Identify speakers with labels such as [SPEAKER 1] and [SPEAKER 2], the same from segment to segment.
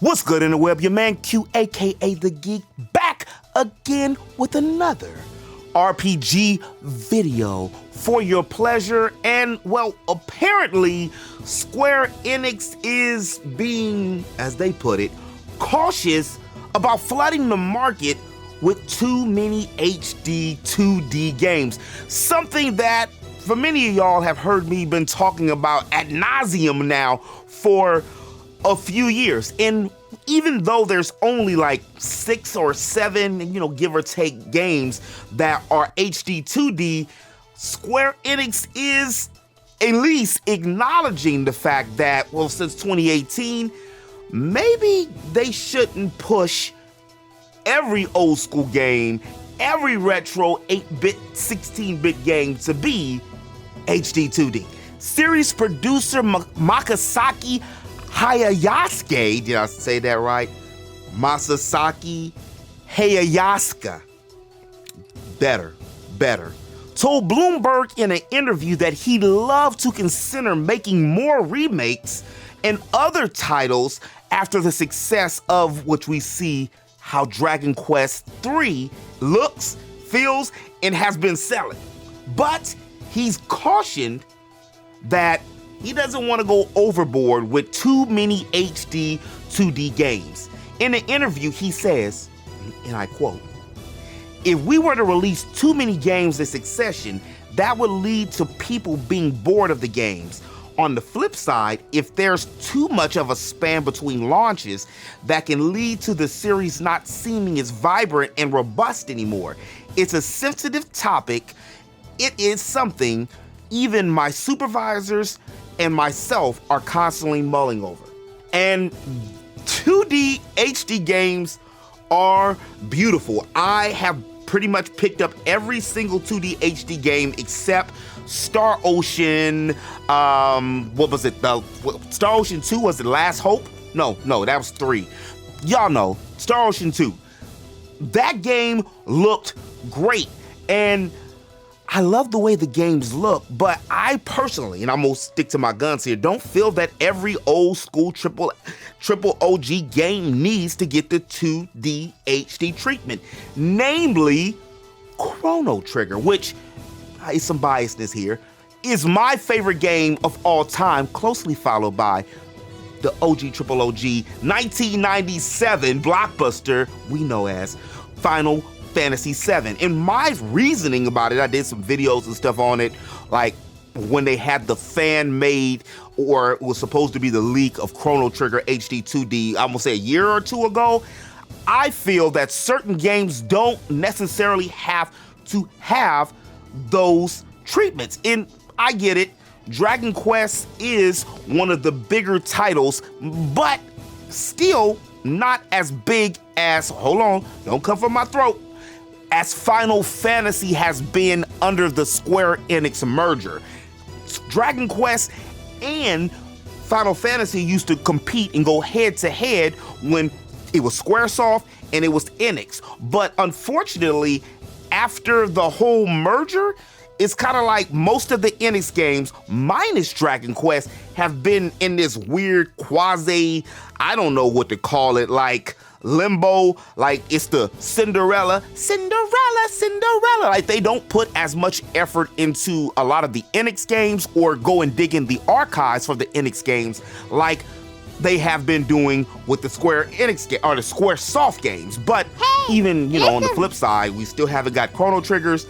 [SPEAKER 1] What's good in the web? Your man Q, aka the Geek, back again with another RPG video for your pleasure. And well, apparently Square Enix is being, as they put it, cautious about flooding the market with too many HD-2D games. Something that for many of y'all have heard me been talking about ad nauseum now for a few years. And even though there's only like 6 or 7, give or take games that are HD-2D, Square Enix is at least acknowledging the fact that, well, since 2018, maybe they shouldn't push every old school game, every retro 8-bit, 16-bit game to be HD-2D. Series producer Masaki Hayayasuke, did I say that right? Masaki Hayayasuke, better, told Bloomberg in an interview that he'd love to consider making more remakes and other titles after the success of which we see how Dragon Quest III looks, feels, and has been selling. But he's cautioned that he doesn't want to go overboard with too many HD 2D games. In an interview, he says, and I quote, "If we were to release too many games in succession, that would lead to people being bored of the games. On the flip side, if there's too much of a span between launches, that can lead to the series not seeming as vibrant and robust anymore. It's a sensitive topic. It is something even my supervisors and myself are constantly mulling over." And 2D HD games are beautiful. I have pretty much picked up every single 2D HD game except Star Ocean, what was it? Star Ocean 2, was it Last Hope? No, that was 3. Y'all know, Star Ocean 2. That game looked great, and I love the way the games look, but I personally, and I'm gonna stick to my guns here, don't feel that every old school triple OG game needs to get the 2D HD treatment. Namely, Chrono Trigger, which is some biasness here, is my favorite game of all time, closely followed by the triple OG 1997 blockbuster we know as Final Fantasy VII. And my reasoning about it, I did some videos and stuff on it, like when they had the fan-made, or it was supposed to be the leak of Chrono Trigger HD 2D, I'm gonna say a year or two ago. I feel that certain games don't necessarily have to have those treatments. And I get it, Dragon Quest is one of the bigger titles, but still not as big as, hold on, don't come for my throat, as Final Fantasy has been under the Square Enix merger. Dragon Quest and Final Fantasy used to compete and go head to head when it was Squaresoft and it was Enix. But unfortunately, after the whole merger, it's kind of like most of the Enix games, minus Dragon Quest, have been in this weird quasi, I don't know what to call it, like limbo, like it's the Cinderella. Like they don't put as much effort into a lot of the Enix games or go and dig in the archives for the Enix games like they have been doing with the Square Enix or the Squaresoft games. But even, on the flip side, we still haven't got Chrono Triggers.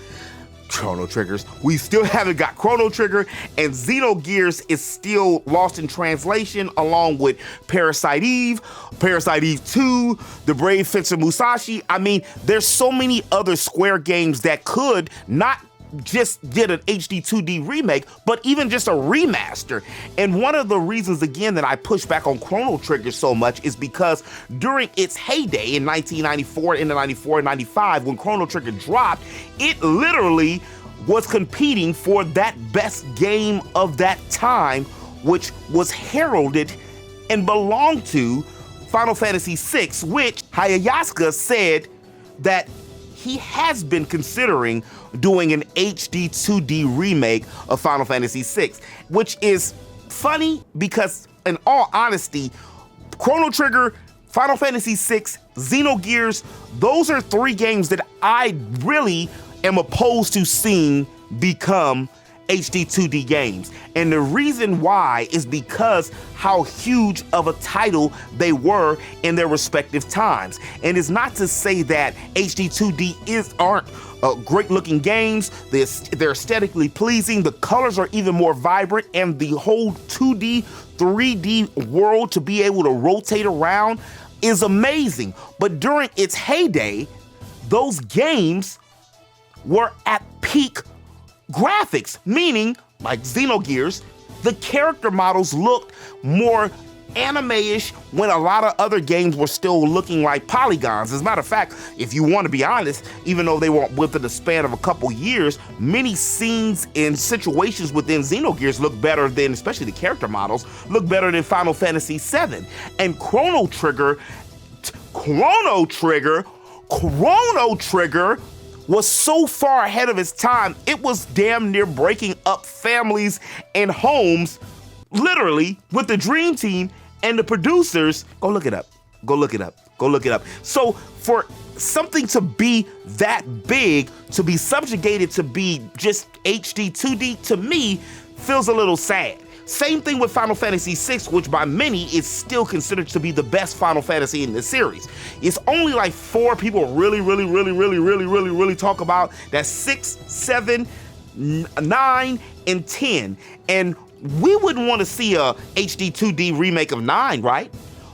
[SPEAKER 1] We still haven't got Chrono Trigger, and Xenogears is still lost in translation, along with Parasite Eve 2, The Brave Fencer Musashi. I mean, there's so many other Square games that could not just get an HD 2D remake, but even just a remaster. And one of the reasons, again, that I push back on Chrono Trigger so much is because during its heyday in 1994, into 94 and 95, when Chrono Trigger dropped, it literally was competing for that best game of that time, which was heralded and belonged to Final Fantasy VI, which Hayayasuke said that he has been considering doing an HD 2D remake of Final Fantasy VI, which is funny because, in all honesty, Chrono Trigger, Final Fantasy VI, Xenogears, those are 3 games that I really am opposed to seeing become HD-2D games. And the reason why is because how huge of a title they were in their respective times. And it's not to say that HD-2D aren't great looking games. They're aesthetically pleasing. The colors are even more vibrant, and the whole 2D, 3D world to be able to rotate around is amazing. But during its heyday, those games were at peak graphics, meaning, like Xenogears, the character models looked more anime-ish when a lot of other games were still looking like polygons. As a matter of fact, if you want to be honest, even though they were within the span of a couple years, many scenes and situations within Xenogears look better than, especially the character models, look better than Final Fantasy VII. And Chrono Trigger was so far ahead of its time, it was damn near breaking up families and homes, literally, with the Dream Team and the producers. Go look it up. So for something to be that big, to be subjugated to be just HD 2D, to me, feels a little sad. Same thing with Final Fantasy VI, which by many is still considered to be the best Final Fantasy in the series. It's only like 4 people really talk about. That's 6, 7, 9, and 10. And we wouldn't want to see a HD 2D remake of 9, right?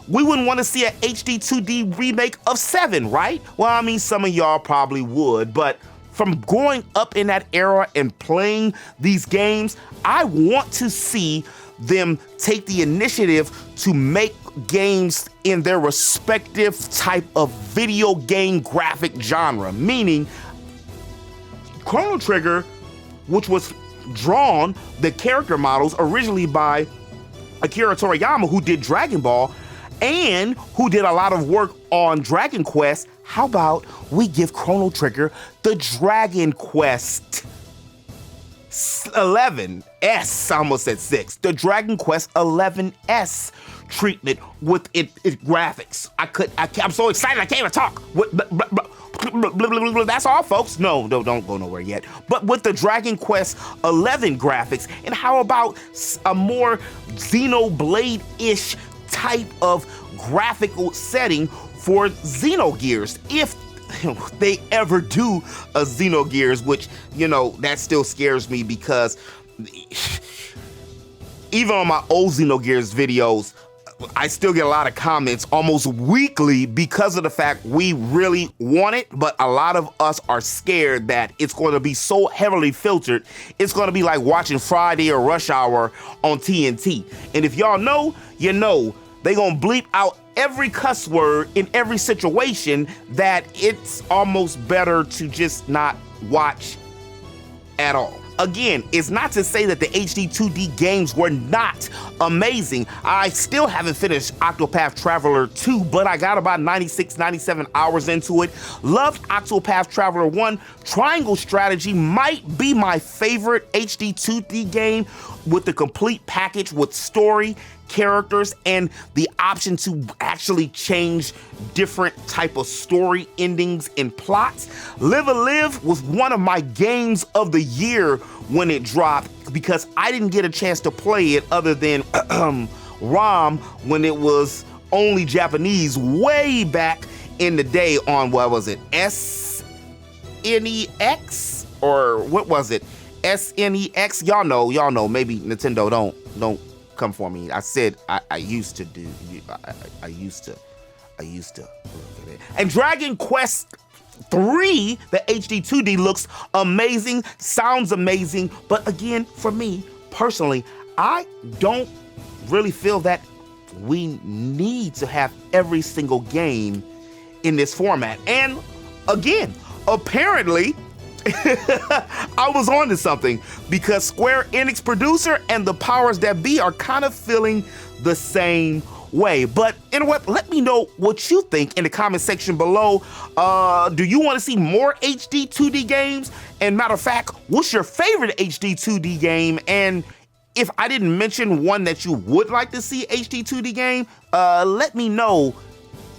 [SPEAKER 1] We wouldn't want to see a HD 2D remake of 7, right? Well, I mean, some of y'all probably would, but from growing up in that era and playing these games, I want to see them take the initiative to make games in their respective type of video game graphic genre. Meaning, Chrono Trigger, which was drawn, the character models, originally by Akira Toriyama, who did Dragon Ball, and who did a lot of work on Dragon Quest. How about we give Chrono Trigger the Dragon Quest 11S, I almost said 6, the Dragon Quest 11S treatment with its graphics. I'm so excited I can't even talk. That's all, folks. No, don't go nowhere yet. But with the Dragon Quest 11 graphics, and how about a more Xenoblade-ish type of graphical setting for Xenogears, if they ever do a Xenogears, which, you know, that still scares me because even on my old Xenogears videos, I still get a lot of comments almost weekly because of the fact we really want it, but a lot of us are scared that it's going to be so heavily filtered, it's going to be like watching Friday or Rush Hour on TNT. And if y'all know, you know, they gonna bleep out every cuss word in every situation that it's almost better to just not watch at all. Again, it's not to say that the HD 2D games were not amazing. I still haven't finished Octopath Traveler 2, but I got about 96, 97 hours into it. Loved Octopath Traveler 1. Triangle Strategy might be my favorite HD 2D game with the complete package with story, characters, and the option to actually change different type of story endings and plots. Live a Live was one of my games of the year when it dropped because I didn't get a chance to play it other than ROM when it was only Japanese way back in the day on, what was it, SNEX? Or what was it? SNEX? Y'all know, maybe Nintendo don't come for me. I said I used to do. I used to look at it. And Dragon Quest 3, the HD 2D looks amazing, sounds amazing, but again, for me personally, I don't really feel that we need to have every single game in this format. And again, apparently, I was onto something because Square Enix producer and the powers that be are kind of feeling the same way. But you know what? Let me know what you think in the comment section below. Do you want to see more HD 2D games? And matter of fact, what's your favorite HD 2D game? And if I didn't mention one that you would like to see HD-2D game, let me know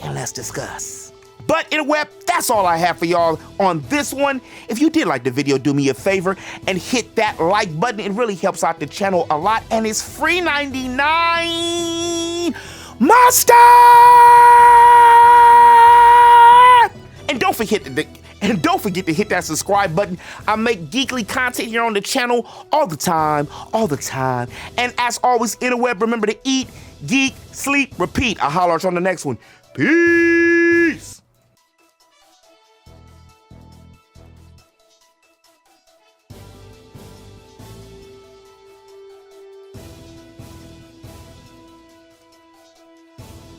[SPEAKER 1] and let's discuss. But interweb, that's all I have for y'all on this one. If you did like the video, do me a favor and hit that like button. It really helps out the channel a lot, and it's free 99 Monster! And don't forget to hit that subscribe button. I make geekly content here on the channel all the time. And as always, interweb, remember to eat, geek, sleep, repeat. I'll holler at you on the next one. Peace.